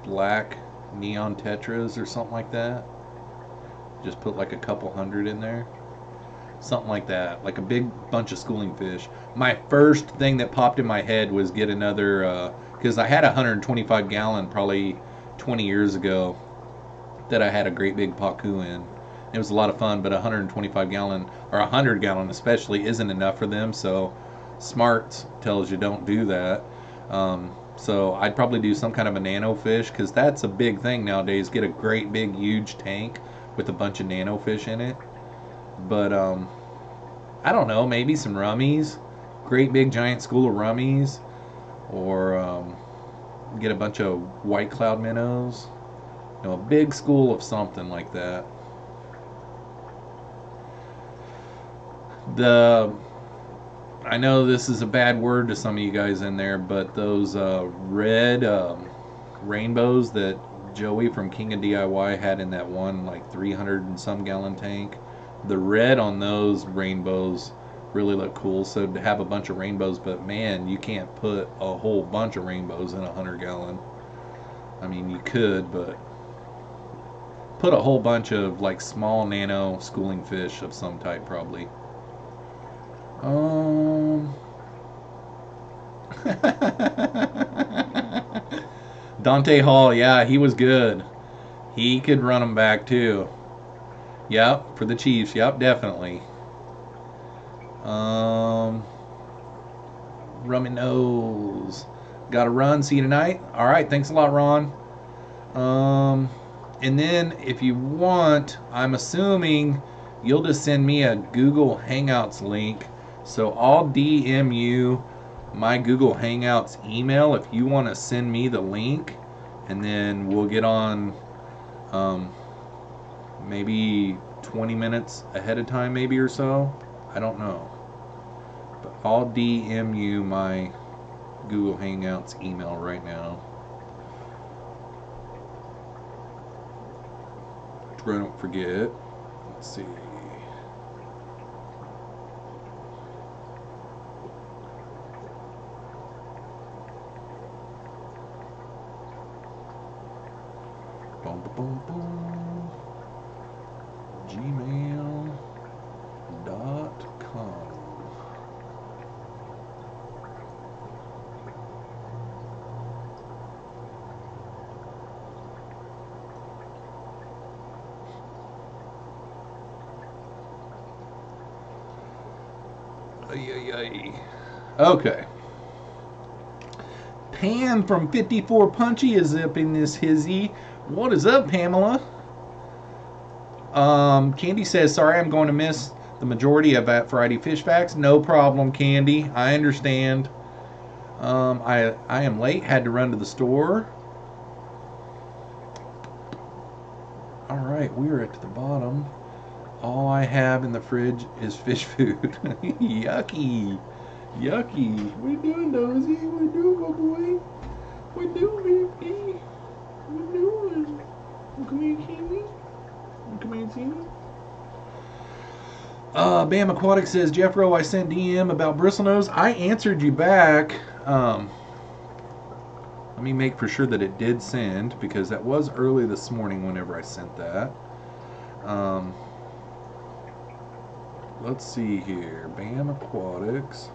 black neon tetras or something like that. Just put like a couple hundred in there. Something like that. Like a big bunch of schooling fish. My first thing that popped in my head was get another, because I had a 125 gallon probably 20 years ago that I had a great big pacu in. It was a lot of fun, but 125 gallon or 100 gallon especially isn't enough for them. So Smarts tells you don't do that. So I'd probably do some kind of a nano fish, because that's a big thing nowadays. Get a great big huge tank with a bunch of nano fish in it. But I don't know, maybe some rummies, great big giant school of rummies, or get a bunch of white cloud minnows. You know, a big school of something like that. I know this is a bad word to some of you guys in there, but those red rainbows that Joey from King of DIY had in that one like 300 and some gallon tank, the red on those rainbows really look cool. So to have a bunch of rainbows, but man, you can't put a whole bunch of rainbows in a 100 gallon. I mean, you could, but put a whole bunch of like small nano schooling fish of some type probably. Dante Hall, yeah, he was good. He could run them back too. Yep, for the Chiefs. Yep, definitely. Rummy Nose. Got to run. See you tonight. All right, thanks a lot, Ron. And then if you want, I'm assuming you'll just send me a Google Hangouts link. So I'll DM you my Google Hangouts email if you want to send me the link, and then we'll get on maybe 20 minutes ahead of time, maybe, or so. I don't know. But I'll DM you my Google Hangouts email right now. I don't forget. Let's see. Boom, boom, boom. Gmail.com. Okay. Pam from 54 Punchy is up in this hizzy. What is up, Pamela? Candy says, sorry, I'm going to miss the majority of that Friday Fish Facts. No problem, Candy. I understand. I am late. Had to run to the store. All right, we're at the bottom. All I have in the fridge is fish food. Yucky. Yucky. What you doing, Nosy? What you doing, my boy? What you doing, baby? What you doing? Come here, Candy. Come here and see me. Bam Aquatic says, Jeffro, I sent DM about bristlenose. I answered you back. Let me make for sure that it did send, because that was early this morning whenever I sent that. Let's see here. Bam Aquatics.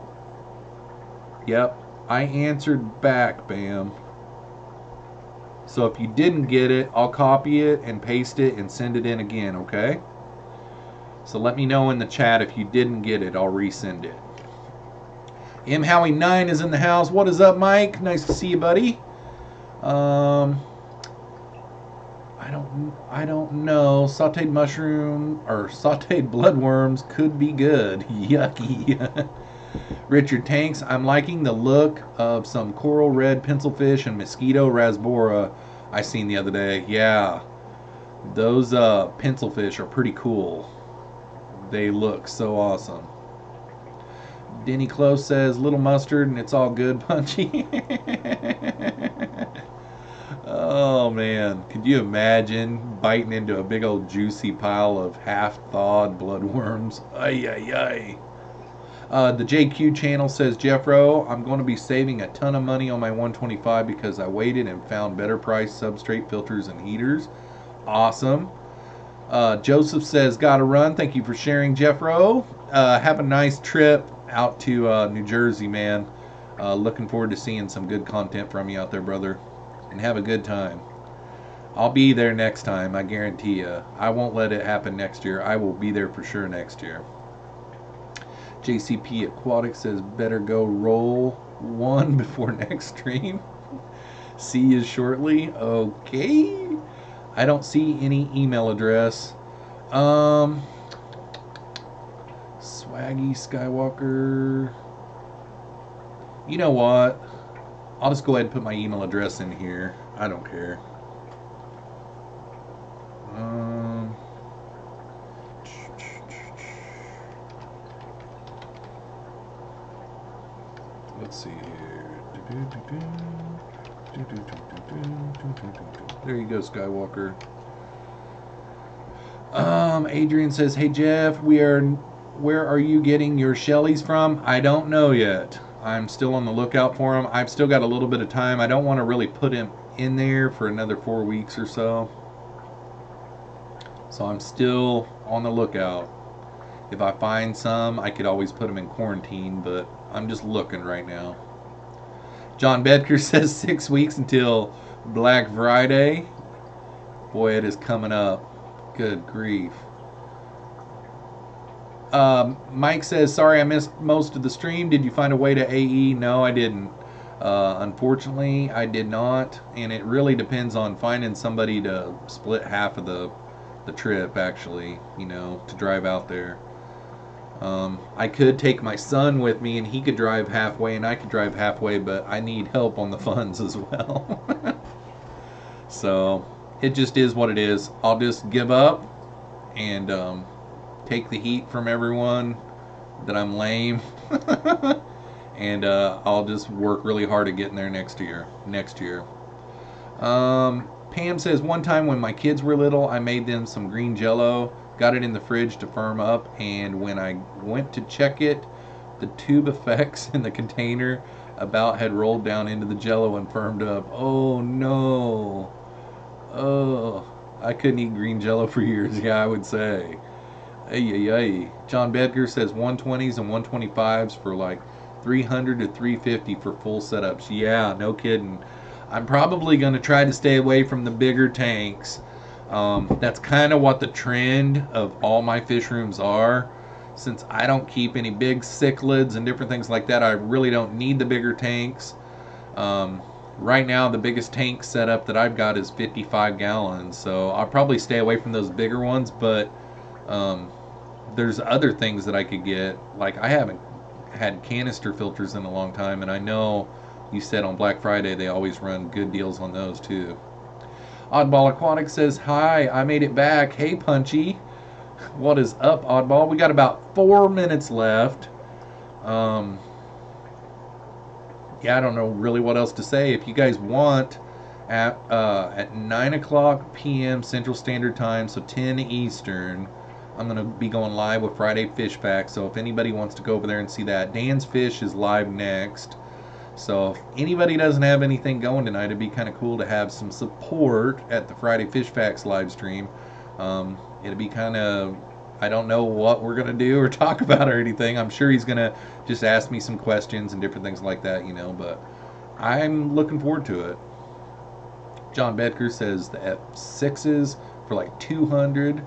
Yep, I answered back, Bam. So if you didn't get it, I'll copy it and paste it and send it in again, okay? So let me know in the chat if you didn't get it. I'll resend it. M Howie 9 is in the house. What is up, Mike? Nice to see you, buddy. I don't know. Sauteed mushroom or sauteed bloodworms could be good. Yucky. Richard Tanks, I'm liking the look of some coral red pencilfish and mosquito rasbora I seen the other day. Yeah, those pencilfish are pretty cool. They look so awesome. Denny Close says little mustard and it's all good, Punchy. Oh man, could you imagine biting into a big old juicy pile of half-thawed bloodworms? Ay, ay, ay. The JQ channel says, Jeffro, I'm going to be saving a ton of money on my 125 because I waited and found better price substrate filters and heaters. Awesome. Joseph says, gotta run. Thank you for sharing, Jeffro. Have a nice trip out to New Jersey, man. Looking forward to seeing some good content from you out there, brother. And have a good time. I'll be there next time, I guarantee you. I won't let it happen next year. I will be there for sure next year. JCP Aquatic says, better go roll one before next stream. See you shortly. Okay. I don't see any email address. Swaggy Skywalker. You know what? I'll just go ahead and put my email address in here. I don't care. Let's see here. There you go, Skywalker. Adrian says, hey Jeff, where are you getting your Shelleys from? I don't know yet. I'm still on the lookout for them. I've still got a little bit of time. I don't want to really put him in there for another 4 weeks or so. So I'm still on the lookout. If I find some, I could always put them in quarantine, but I'm just looking right now. John Bedker says 6 weeks until Black Friday. Boy, it is coming up. Good grief. Mike says, sorry I missed most of the stream. Did you find a way to AE? No, I didn't. Unfortunately, I did not, and it really depends on finding somebody to split half of the trip, actually, you know, to drive out there. I could take my son with me and he could drive halfway and I could drive halfway, but I need help on the funds as well. So it just is what it is. I'll just give up and take the heat from everyone that I'm lame. And I'll just work really hard at getting there next year. Pam says, one time when my kids were little, I made them some green jello, got it in the fridge to firm up, and when I went to check it, the tube effects in the container about had rolled down into the jello and firmed up. Oh no. Oh, I couldn't eat green jello for years, yeah, I would say. Ay, ay, ay. John Bedger says 120s and 125s for like 300 to 350 for full setups. Yeah, no kidding. I'm probably going to try to stay away from the bigger tanks. That's kind of what the trend of all my fish rooms are. Since I don't keep any big cichlids and different things like that, I really don't need the bigger tanks. Right now, the biggest tank setup that I've got is 55 gallons. So I'll probably stay away from those bigger ones, but there's other things that I could get. Like, I haven't had canister filters in a long time, and I know you said on Black Friday they always run good deals on those too. Oddball Aquatic says, hi, I made it back. Hey, Punchy. What is up, Oddball? We got about 4 minutes left. Yeah, I don't know really what else to say. If you guys want, at 9 o'clock p.m. Central Standard Time, so 10 Eastern, I'm going to be going live with Friday Fish Pack. So if anybody wants to go over there and see that, Dan's Fish is live next. So if anybody doesn't have anything going tonight, it'd be kind of cool to have some support at the Friday Fish Packs live stream. It'd be kind of, I don't know what we're going to do or talk about or anything. I'm sure he's going to just ask me some questions and different things like that, you know, but I'm looking forward to it. John Bedker says the F6s for like 200.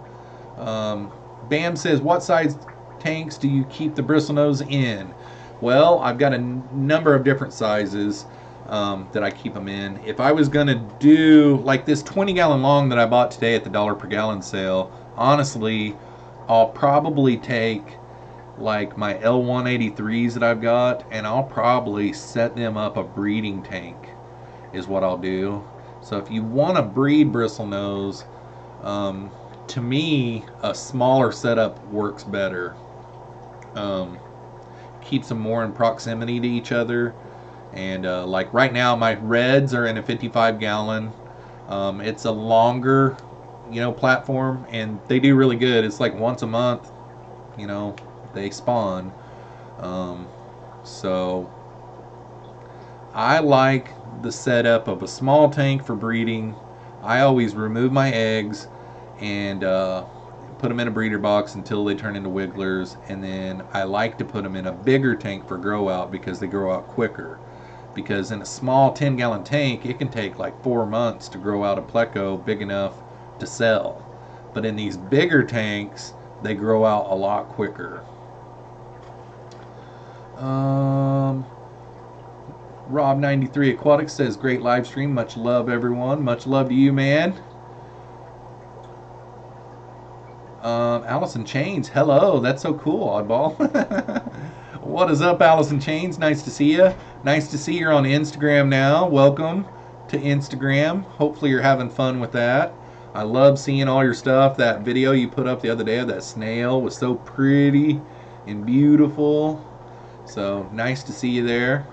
Bam says, what size tanks do you keep the bristlenose in? Well, I've got a number of different sizes that I keep them in. If I was going to do like this 20-gallon long that I bought today at the $1 per gallon sale, honestly, I'll probably take like my L183s that I've got, and I'll probably set them up a breeding tank is what I'll do. So if you want to breed bristlenose, to me, a smaller setup works better. Keeps them more in proximity to each other. And like right now, my reds are in a 55-gallon. It's a longer, you know, platform, and they do really good. It's like once a month, you know, they spawn. So I like the setup of a small tank for breeding. I always remove my eggs and put them in a breeder box until they turn into wigglers, and then I like to put them in a bigger tank for grow out because they grow out quicker. Because in a small 10-gallon tank, it can take like 4 months to grow out a pleco big enough to sell. But in these bigger tanks, they grow out a lot quicker. Rob93 Aquatic says, great live stream. Much love, everyone. Much love to you, man. Allison Chains, hello. That's so cool, Oddball. What is up, Allison Chains? Nice to see you. Nice to see you're on Instagram now. Welcome to Instagram. Hopefully you're having fun with that. I love seeing all your stuff. That video you put up the other day of that snail was so pretty and beautiful. So nice to see you there.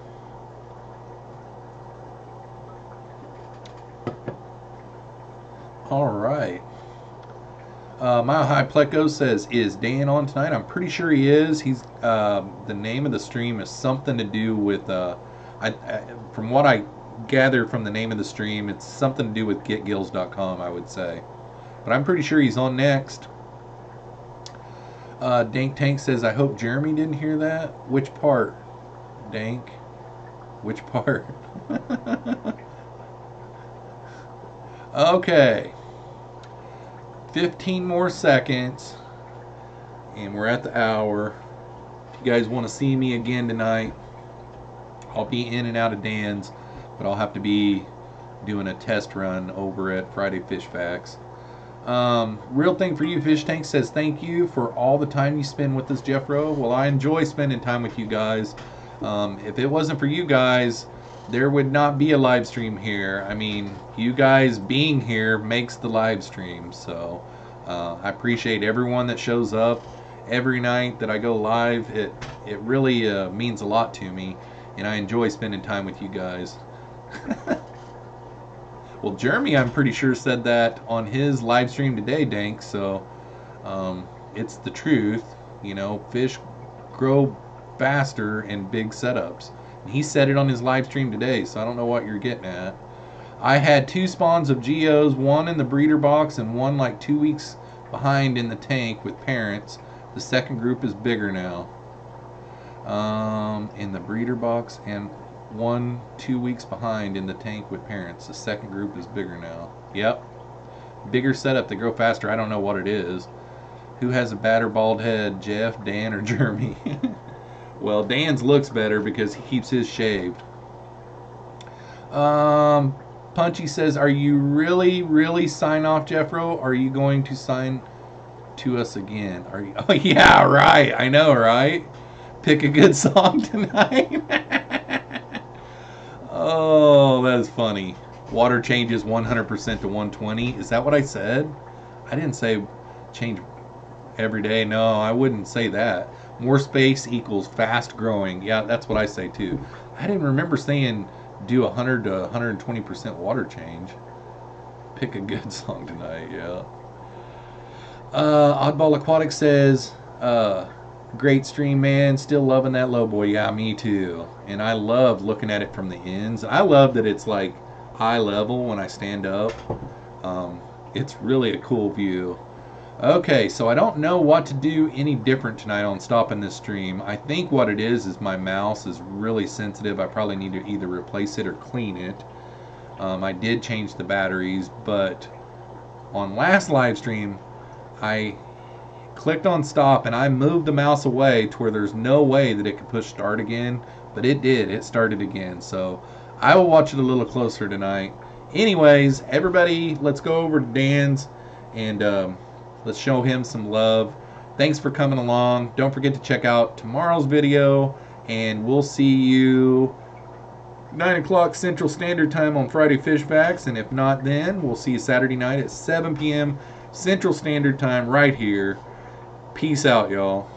All right. Mile High Pleco says, is Dan on tonight? I'm pretty sure he is. He's the name of the stream is something to do with from what I gather from the name of the stream, it's something to do with getgills.com, I would say. But I'm pretty sure he's on next. Dank Tank says, I hope Jeremy didn't hear that. Which part, Dank? Which part? Okay. 15 more seconds and we're at the hour. If you guys want to see me again tonight, I'll be in and out of Dan's, but I'll have to be doing a test run over at Friday Fish Facts. Real Thing for You Fish Tank says thank you for all the time you spend with us, Jeffro. Well, I enjoy spending time with you guys. If it wasn't for you guys, there would not be a live stream here. I mean, you guys being here makes the live stream. So I appreciate everyone that shows up every night that I go live. It really means a lot to me, and I enjoy spending time with you guys. Well, Jeremy, I'm pretty sure, said that on his live stream today, Dank. So it's the truth. You know, fish grow faster in big setups. And he said it on his live stream today, so I don't know what you're getting at. I had 2 spawns of geos, one in the breeder box and one like 2 weeks behind in the tank with parents. The second group is bigger now. In the breeder box and 1 2 weeks behind in the tank with parents. The second group is bigger now. Yep. Bigger setup, they grow faster. I don't know what it is. Who has a badder bald head, Jeff, Dan, or Jeremy? Well, Dan's looks better because he keeps his shaved. Punchy says, are you really sign off, Jeffro? Are you going to sign to us again? Are you? Oh, yeah, right. I know, right? Pick a good song tonight. Oh, that is funny. Water changes 100% to 120. Is that what I said? I didn't say change every day. No, I wouldn't say that. More space equals fast growing. Yeah, that's what I say too. I didn't remember saying do 100 to 120% water change. Pick a good song tonight, yeah. Oddball Aquatic says, great stream, man. Still loving that low boy. Yeah, me too. And I love looking at it from the ends. I love that it's like eye level when I stand up. It's really a cool view. Okay, so I don't know what to do any different tonight on stopping this stream. I think what it is my mouse is really sensitive. I probably need to either replace it or clean it. I did change the batteries, but on last live stream, I clicked on stop and I moved the mouse away to where there's no way that it could push start again, but it did. It started again. So I will watch it a little closer tonight. Anyways, everybody, let's go over to Dan's and let's show him some love. Thanks for coming along. Don't forget to check out tomorrow's video, and we'll see you 9 o'clock Central Standard Time on Friday Fish Facts, and if not then, we'll see you Saturday night at 7 p.m. Central Standard Time right here. Peace out, y'all.